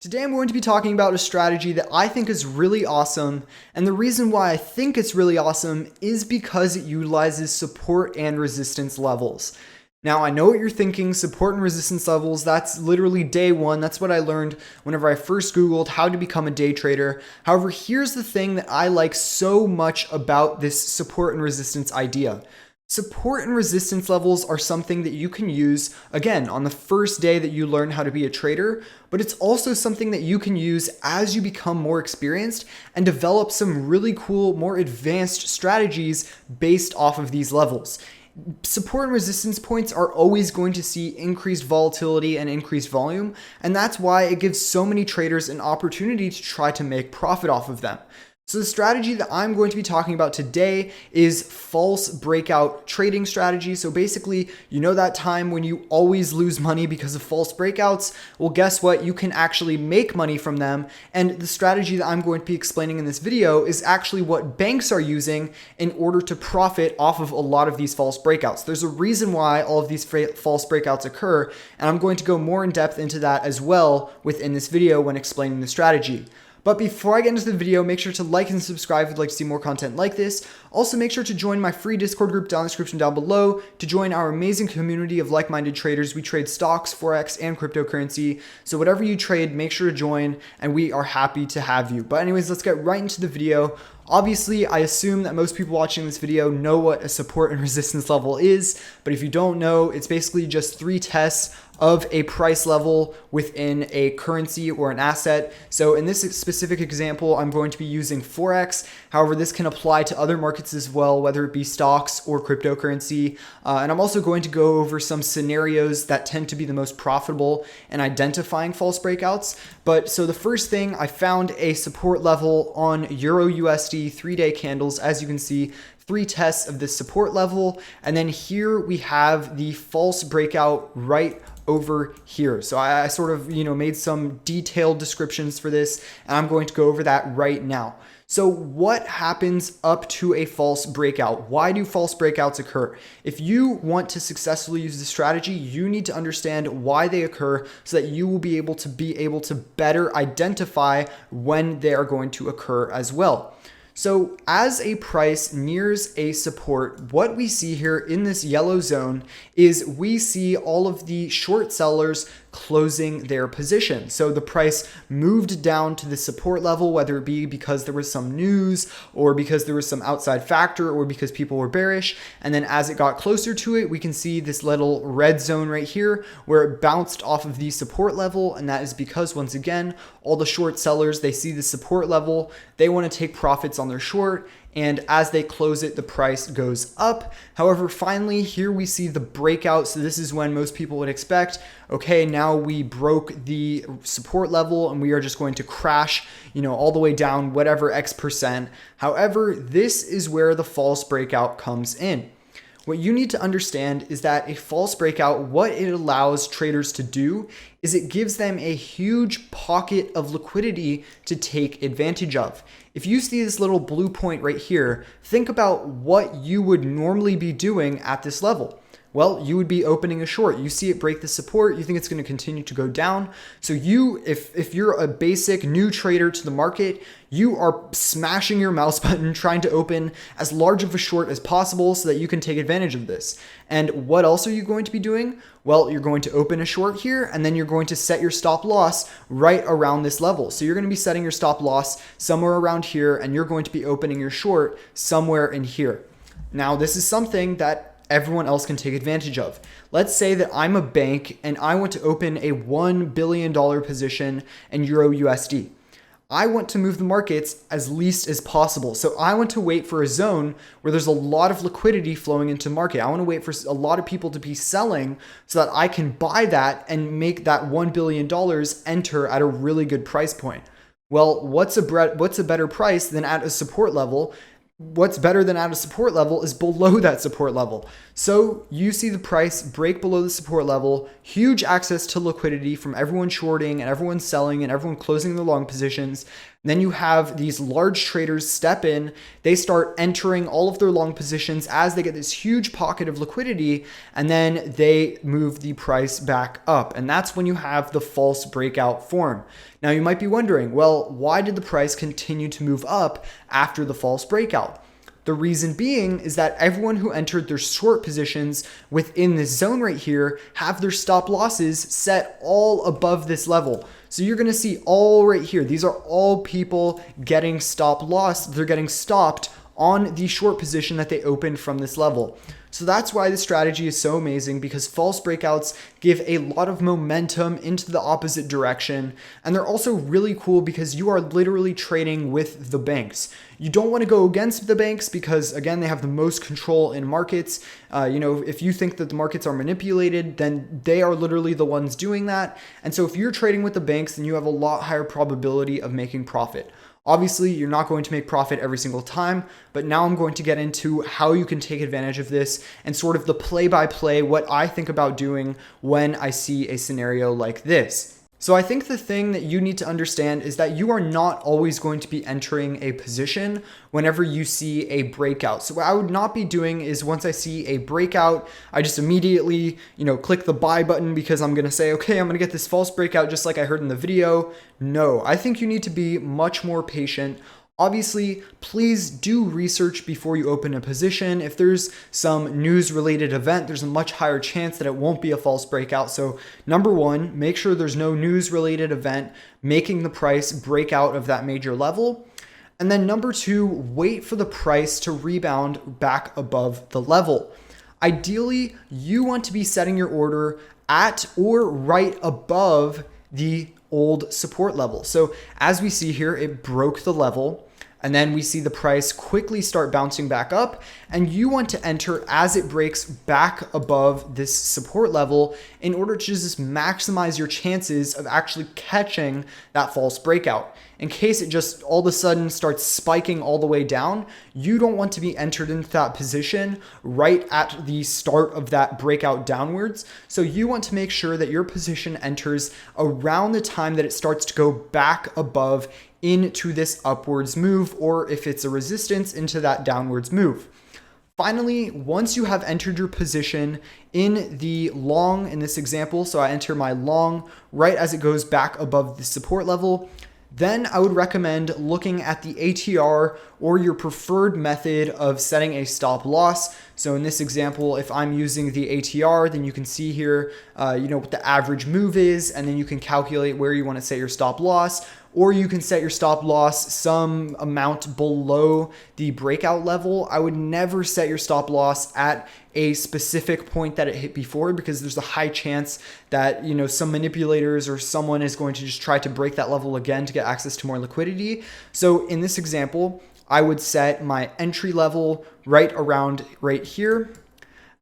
Today I'm going to be talking about a strategy that I think is really awesome, and the reason why I think it's really awesome is because it utilizes support and resistance levels. Now I know what you're thinking, support and resistance levels, that's literally day one. That's what I learned whenever I first Googled how to become a day trader. However, here's the thing that I like so much about this support and resistance idea. Support and resistance levels are something that you can use, again, on the first day that you learn how to be a trader, but it's also something that you can use as you become more experienced and develop some really cool, more advanced strategies based off of these levels. Support and resistance points are always going to see increased volatility and increased volume, and that's why it gives so many traders an opportunity to try to make profit off of them. So the strategy that I'm going to be talking about today is false breakout trading strategy. So basically, you know that time when you always lose money because of false breakouts? Well, guess what? You can actually make money from them. And the strategy that I'm going to be explaining in this video is actually what banks are using in order to profit off of a lot of these false breakouts. There's a reason why all of these false breakouts occur, and I'm going to go more in depth into that as well within this video when explaining the strategy. But before I get into the video, make sure to like and subscribe if you'd like to see more content like this. Also, make sure to join my free Discord group down in the description down below to join our amazing community of like-minded traders. We trade stocks, Forex, and cryptocurrency. So whatever you trade, make sure to join, and we are happy to have you. But anyways, let's get right into the video. Obviously, I assume that most people watching this video know what a support and resistance level is, but if you don't know, it's basically just 3 tests of a price level within a currency or an asset. So in this specific example, I'm going to be using Forex. However, this can apply to other markets as well, whether it be stocks or cryptocurrency. And I'm also going to go over some scenarios that tend to be the most profitable in identifying false breakouts. But so the first thing, I found a support level on Euro USD 3-day candles. As you can see, 3 tests of this support level. And then here we have the false breakout right over here. So I sort of, made some detailed descriptions for this, and I'm going to go over that right now. So what happens up to a false breakout? Why do false breakouts occur? If you want to successfully use the strategy, you need to understand why they occur so that you will be able to better identify when they are going to occur as well. So as a price nears a support, what we see here in this yellow zone is we see all of the short sellers closing their position. So the price moved down to the support level, whether it be because there was some news or because there was some outside factor or because people were bearish. And then as it got closer to it, we can see this little red zone right here where it bounced off of the support level. And that is because, once again, all the short sellers, they see the support level, they want to take profits on their short, and as they close it, the price goes up. However, finally, here we see the breakout. So this is when most people would expect, okay, now we broke the support level and we are just going to crash, all the way down whatever X%. However, this is where the false breakout comes in. What you need to understand is that a false breakout, what it allows traders to do is it gives them a huge pocket of liquidity to take advantage of. If you see this little blue point right here, think about what you would normally be doing at this level. Well, you would be opening a short. You see it break the support. You think it's going to continue to go down. So if you're a basic new trader to the market, you are smashing your mouse button trying to open as large of a short as possible so that you can take advantage of this. And what else are you going to be doing? Well, you're going to open a short here, and then you're going to set your stop loss right around this level. So you're going to be setting your stop loss somewhere around here, and you're going to be opening your short somewhere in here. Now, this is something that everyone else can take advantage of. Let's say that I'm a bank and I want to open a $1 billion position in Euro USD. I want to move the markets as least as possible. So I want to wait for a zone where there's a lot of liquidity flowing into market. I want to wait for a lot of people to be selling so that I can buy that and make that $1 billion enter at a really good price point. Well, what's a better price than at a support level? What's better than at a support level is below that support level. So you see the price break below the support level, huge access to liquidity from everyone shorting and everyone selling and everyone closing their long positions. Then you have these large traders step in, they start entering all of their long positions as they get this huge pocket of liquidity, and then they move the price back up. And that's when you have the false breakout form. Now you might be wondering, well, why did the price continue to move up after the false breakout? The reason being is that everyone who entered their short positions within this zone right here have their stop losses set all above this level. So you're going to see all right here. These are all people getting stop loss. They're getting stopped on the short position that they opened from this level. So that's why this strategy is so amazing, because false breakouts give a lot of momentum into the opposite direction. And they're also really cool because you are literally trading with the banks. You don't want to go against the banks because, again, they have the most control in markets. If you think that the markets are manipulated, then they are literally the ones doing that. And so if you're trading with the banks, then you have a lot higher probability of making profit. Obviously, you're not going to make profit every single time, but now I'm going to get into how you can take advantage of this and sort of the play-by-play, what I think about doing when I see a scenario like this. So I think the thing that you need to understand is that you are not always going to be entering a position whenever you see a breakout. So what I would not be doing is, once I see a breakout, I just immediately, click the buy button because I'm going to say, okay, I'm going to get this false breakout just like I heard in the video. No, I think you need to be much more patient. Obviously, please do research before you open a position. If there's some news-related event, there's a much higher chance that it won't be a false breakout. So number one, make sure there's no news-related event making the price break out of that major level. And then number two, wait for the price to rebound back above the level. Ideally, you want to be setting your order at or right above the old support level. So as we see here, it broke the level, and then we see the price quickly start bouncing back up, and you want to enter as it breaks back above this support level in order to just maximize your chances of actually catching that false breakout. In case it just all of a sudden starts spiking all the way down, you don't want to be entered into that position right at the start of that breakout downwards. So you want to make sure that your position enters around the time that it starts to go back above into this upwards move, or if it's a resistance, into that downwards move. Finally, once you have entered your position in the long, in this example, so I enter my long right as it goes back above the support level, then I would recommend looking at the ATR or your preferred method of setting a stop loss. So in this example, if I'm using the ATR, then you can see here, what the average move is, and then you can calculate where you want to set your stop loss. Or you can set your stop loss some amount below the breakout level. I would never set your stop loss at a specific point that it hit before, because there's a high chance that, some manipulators or someone is going to just try to break that level again to get access to more liquidity. So in this example, I would set my entry level right around right here.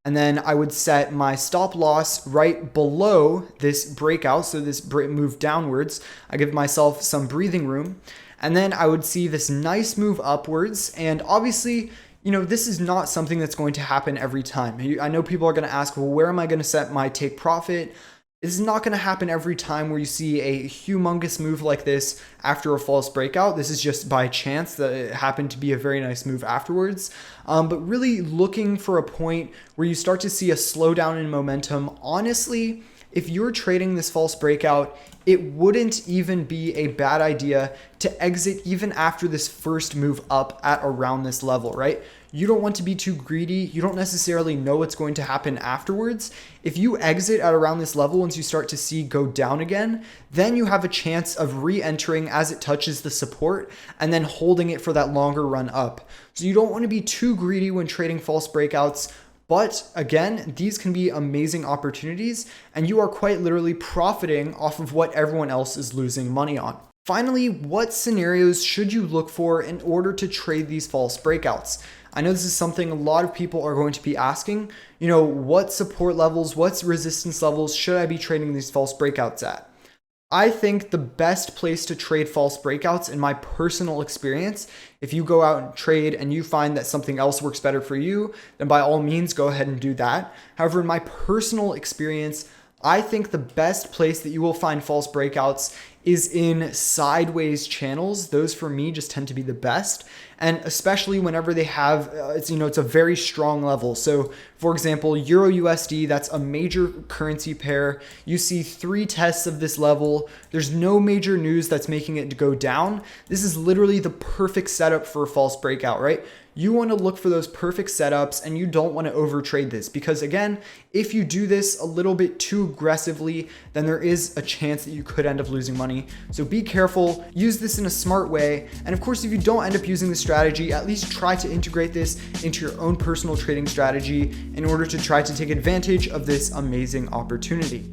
And then I would set my stop loss right below this breakout. So this move downwards, I give myself some breathing room. And then I would see this nice move upwards. And obviously, this is not something that's going to happen every time. I know people are going to ask, well, where am I going to set my take profit? This is not going to happen every time where you see a humongous move like this after a false breakout. This is just by chance that it happened to be a very nice move afterwards. But really looking for a point where you start to see a slowdown in momentum. Honestly, if you're trading this false breakout, it wouldn't even be a bad idea to exit even after this first move up at around this level, right? You don't want to be too greedy. You don't necessarily know what's going to happen afterwards. If you exit at around this level, once you start to see go down again, then you have a chance of re-entering as it touches the support and then holding it for that longer run up. So you don't want to be too greedy when trading false breakouts. But again, these can be amazing opportunities, and you are quite literally profiting off of what everyone else is losing money on. Finally, what scenarios should you look for in order to trade these false breakouts? I know this is something a lot of people are going to be asking. What support levels, what's resistance levels should I be trading these false breakouts at? I think the best place to trade false breakouts, in my personal experience, if you go out and trade and you find that something else works better for you, then by all means, go ahead and do that. However, in my personal experience, I think the best place that you will find false breakouts is in sideways channels. Those for me just tend to be the best. And especially whenever they have, it's a very strong level. So for example, Euro USD, that's a major currency pair. You see 3 tests of this level. There's no major news that's making it go down. This is literally the perfect setup for a false breakout, right? You want to look for those perfect setups and you don't want to overtrade this because again, if you do this a little bit too aggressively, then there is a chance that you could end up losing money. So be careful, use this in a smart way. And of course, if you don't end up using this strategy, at least try to integrate this into your own personal trading strategy in order to try to take advantage of this amazing opportunity.